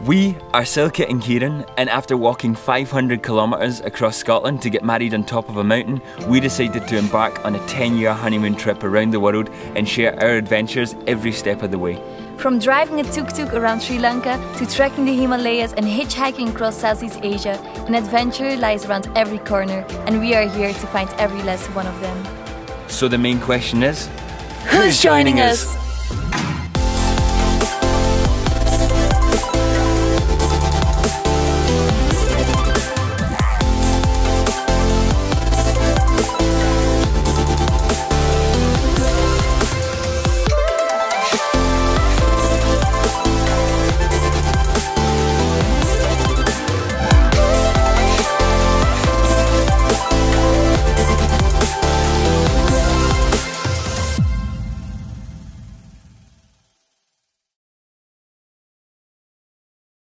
We are Silke and Kieran, and after walking 500 kilometres across Scotland to get married on top of a mountain, we decided to embark on a 10-year honeymoon trip around the world and share our adventures every step of the way. From driving a tuk-tuk around Sri Lanka to trekking the Himalayas and hitchhiking across Southeast Asia, an adventure lies around every corner, and we are here to find every last one of them. So the main question is, who's joining us?